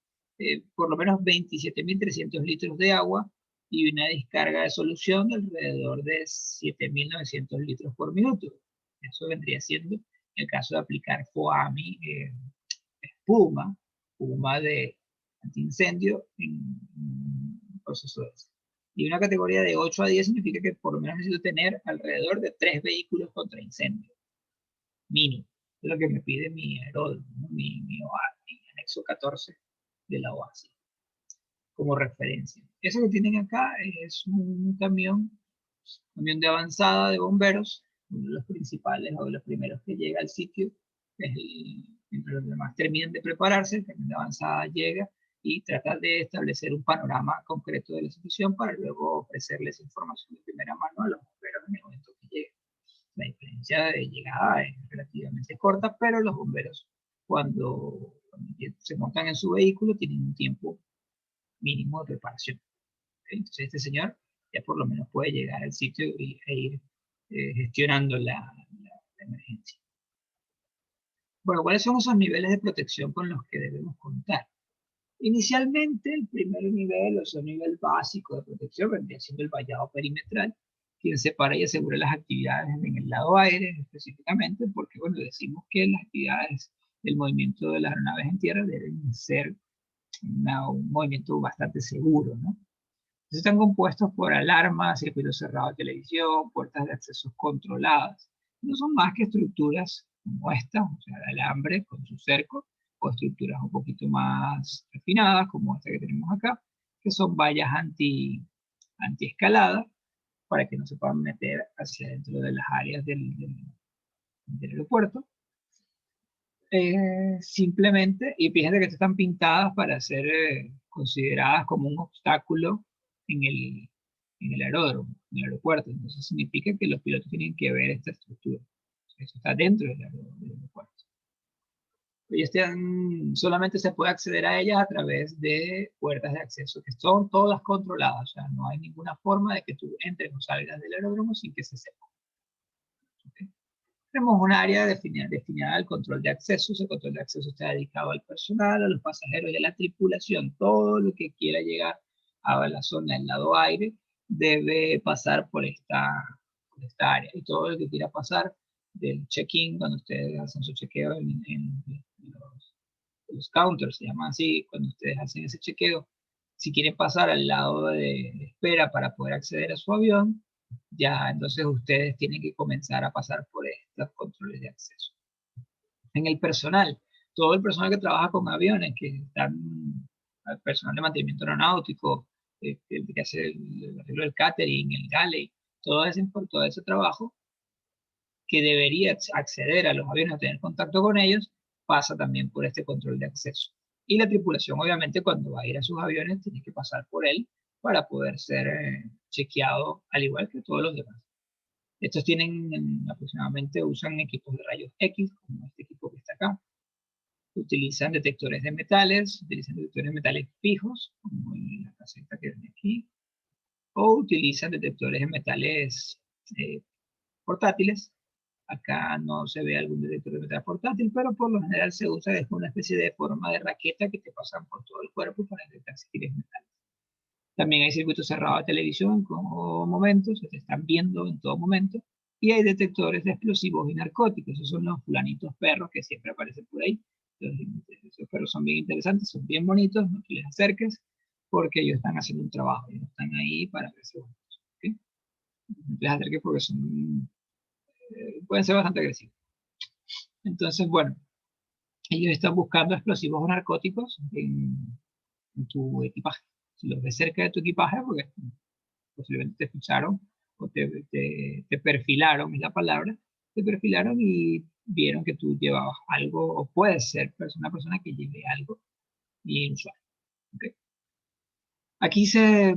por lo menos 27.300 litros de agua y una descarga de solución de alrededor de 7.900 litros por minuto. Eso vendría siendo el caso de aplicar FOAMI, espuma de antiincendio en un proceso de eso. Y una categoría de 8 a 10 significa que por lo menos necesito tener alrededor de 3 vehículos contra incendio. Mínimo. Es lo que me pide mi aeródromo, mi anexo 14 de la OASI, como referencia. Eso que tienen acá es un camión de avanzada de bomberos, uno de los principales o de los primeros que llega al sitio. Mientras los demás terminan de prepararse, el camión de avanzada llega y trata de establecer un panorama concreto de la situación para luego ofrecerles información de primera mano a los bomberos en el momento que lleguen. La diferencia de llegada es relativamente corta, pero los bomberos cuando se montan en su vehículo tienen un tiempo mínimo de preparación. ¿Okay? Entonces este señor ya por lo menos puede llegar al sitio e ir gestionando la emergencia. Bueno, ¿cuáles son esos niveles de protección con los que debemos contar? Inicialmente, el primer nivel, o sea, el nivel básico de protección, vendría siendo el vallado perimetral, quien separa y asegura las actividades en el lado aire específicamente, porque, bueno, decimos que las actividades del movimiento de las aeronaves en tierra deben ser un movimiento bastante seguro, ¿no? Entonces están compuestos por alarmas, circuitos cerrados de televisión, puertas de acceso controladas. No son más que estructuras como esta, o sea, de alambre con su cerco, o estructuras un poquito más refinadas, como esta que tenemos acá, que son vallas anti-escalada, para que no se puedan meter hacia dentro de las áreas del aeropuerto. Simplemente, y fíjense que están pintadas para ser consideradas como un obstáculo en el aeródromo, en el aeropuerto. Entonces significa que los pilotos tienen que ver esta estructura. Eso está dentro del aeropuerto. Solamente se puede acceder a ellas a través de puertas de acceso, que son todas controladas. O sea, no hay ninguna forma de que tú entres o salgas del aeródromo sin que se sepa. ¿Okay? Tenemos un área destinada al control de acceso. Ese control de acceso está dedicado al personal, a los pasajeros y a la tripulación. Todo lo que quiera llegar a la zona del lado aire debe pasar por esta área. Y todo lo que quiera pasar del check-in, cuando ustedes hacen su chequeo en los counters, se llaman así, cuando ustedes hacen ese chequeo, si quieren pasar al lado de espera para poder acceder a su avión, ya entonces ustedes tienen que comenzar a pasar por estos controles de acceso. En el personal, todo el personal que trabaja con aviones, que están, el personal de mantenimiento aeronáutico, el que hace el arreglo del catering, el galley, todo ese trabajo que debería acceder a los aviones, a tener contacto con ellos, pasa también por este control de acceso. Y la tripulación, obviamente, cuando va a ir a sus aviones, tiene que pasar por él para poder ser chequeado, al igual que todos los demás. Estos tienen aproximadamente, usan equipos de rayos X, como este equipo que está acá. Utilizan detectores de metales, utilizan detectores de metales fijos, como en la caseta que ven aquí, o utilizan detectores de metales portátiles. Acá no se ve algún detector de metal portátil, pero por lo general se usa es una especie de forma de raqueta que te pasan por todo el cuerpo para detectar si tienes metal. También hay circuitos cerrados de televisión con momentos, se te están viendo en todo momento. Y hay detectores de explosivos y narcóticos. Esos son los flanitos perros que siempre aparecen por ahí. Entonces, esos perros son bien interesantes, son bien bonitos, no te les acerques porque ellos están haciendo un trabajo, ellos están ahí para verse bonitos. ¿Okay? No te les acerques porque son, pueden ser bastante agresivos. Entonces, bueno, ellos están buscando explosivos o narcóticos en tu equipaje. Si los ves cerca de tu equipaje, porque posiblemente te escucharon o te perfilaron, es la palabra, te perfilaron y vieron que tú llevabas algo, o puedes ser una persona que lleve algo inusual. ¿Okay? Aquí se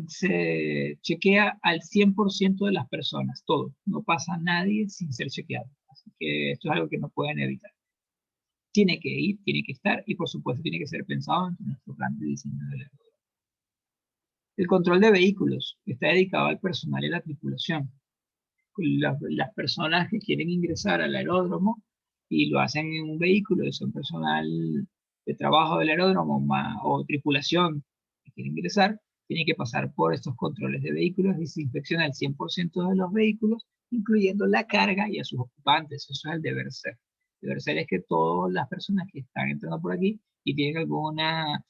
chequea al 100% de las personas, todo. No pasa nadie sin ser chequeado. Así que esto es algo que no pueden evitar. Tiene que ir, tiene que estar y por supuesto tiene que ser pensado en nuestro plan de diseño del aeródromo. El control de vehículos está dedicado al personal y a la tripulación. Las personas que quieren ingresar al aeródromo y lo hacen en un vehículo, son personal de trabajo del aeródromo o tripulación que quiere ingresar, tiene que pasar por estos controles de vehículos y se inspecciona el 100% de los vehículos, incluyendo la carga y a sus ocupantes. Eso es el deber ser. El deber ser es que todas las personas que están entrando por aquí y tienen alguna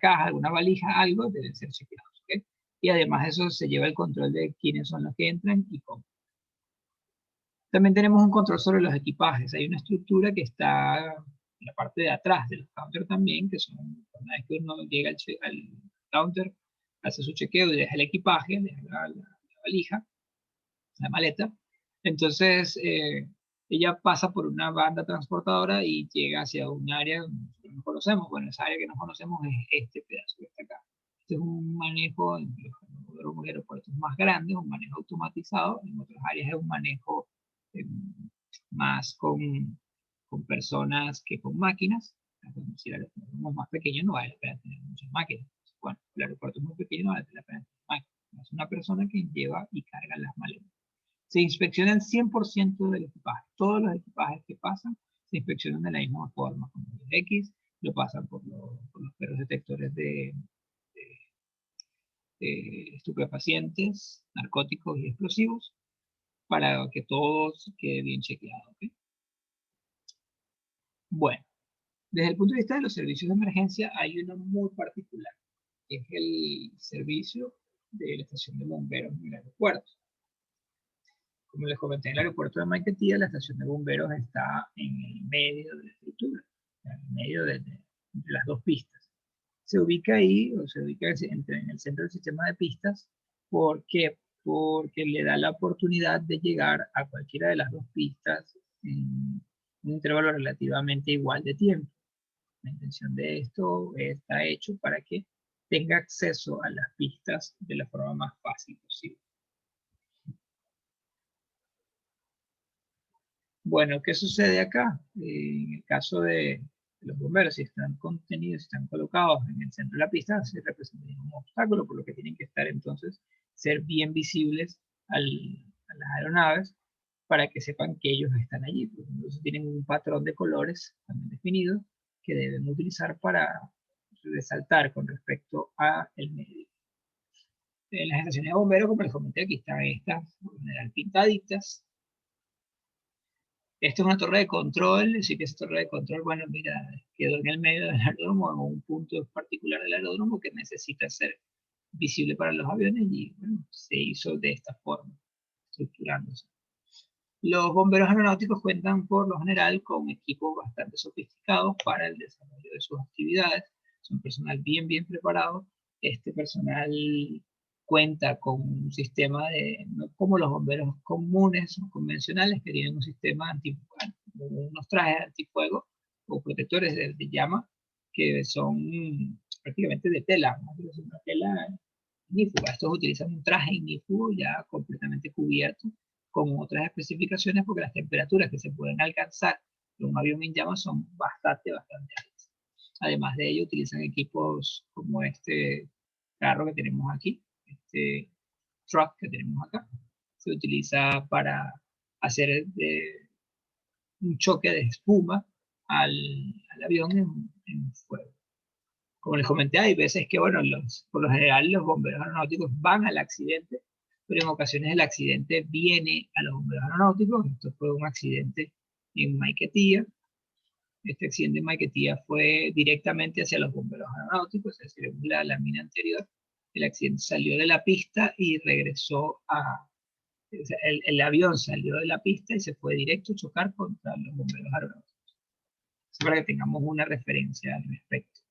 caja, alguna valija, algo, deben ser chequeados. ¿Okay? Y además eso se lleva el control de quiénes son los que entran y cómo. También tenemos un control sobre los equipajes. Hay una estructura que está en la parte de atrás de los counters también, que son, una vez que uno llega al counter, hace su chequeo y deja el equipaje, deja la valija, la maleta. Entonces, ella pasa por una banda transportadora y llega hacia un área que no conocemos. Bueno, esa área que no conocemos es este pedazo que está acá. Este es un manejo en los aeropuertos más grandes, un manejo automatizado. En otras áreas es un manejo eh, más con personas que con máquinas. Si el aeropuerto es más pequeño, no vale la pena tener muchas máquinas. Bueno, el aeropuerto es muy pequeño, no vale la pena tener máquinas. Es una persona que lleva y carga las maletas. Se inspecciona el 100% del equipaje. Todos los equipajes que pasan se inspeccionan de la misma forma. Como los X, lo pasan por los perros detectores de estupefacientes, narcóticos y explosivos para que todo quede bien chequeado. ¿Okay? Bueno, desde el punto de vista de los servicios de emergencia hay uno muy particular, que es el servicio de la estación de bomberos en el aeropuerto. Como les comenté, en el aeropuerto de Maiquetía, la estación de bomberos está en el medio de la estructura, en el medio de las dos pistas. Se ubica ahí, o se ubica en el centro del sistema de pistas, ¿por qué? Porque le da la oportunidad de llegar a cualquiera de las dos pistas en un intervalo relativamente igual de tiempo. La intención de esto está hecho para que tenga acceso a las pistas de la forma más fácil posible. Bueno, ¿qué sucede acá? En el caso de los bomberos, si están contenidos, si están colocados en el centro de la pista, se representa un obstáculo, por lo que tienen que estar entonces, ser bien visibles a las aeronaves para que sepan que ellos están allí. Entonces tienen un patrón de colores también definido que deben utilizar para resaltar con respecto a el medio. En las estaciones de bomberos, como les comenté, aquí están estas, por general pintaditas. Esta es una torre de control, sí que esa torre de control, bueno, mira, quedó en el medio del aeródromo, en un punto particular del aeródromo que necesita ser visible para los aviones y bueno, se hizo de esta forma. estructurándose. Los bomberos aeronáuticos cuentan por lo general con equipos bastante sofisticados para el desarrollo de sus actividades. Son personal bien preparado. Este personal cuenta con un sistema de, no como los bomberos comunes o convencionales, que tienen un sistema unos trajes antifuego o protectores de llama, que son prácticamente de tela, ¿no? Es una tela ignífuga. Estos utilizan un traje ignífugo ya completamente cubierto, con otras especificaciones, porque las temperaturas que se pueden alcanzar en un avión en llamas son bastante altas. Además de ello, utilizan equipos como este carro que tenemos aquí, este truck que tenemos acá. Se utiliza para hacer un choque de espuma al avión en fuego. Como les comenté, hay veces que, bueno, por lo general los bomberos aeronáuticos van al accidente, pero en ocasiones el accidente viene a los bomberos aeronáuticos. Esto fue un accidente en Maiquetía. Este accidente en Maiquetía fue directamente hacia los bomberos aeronáuticos, es decir, la lámina anterior. El accidente salió de la pista y regresó el avión salió de la pista y se fue directo a chocar contra los bomberos aeronáuticos. Para que tengamos una referencia al respecto.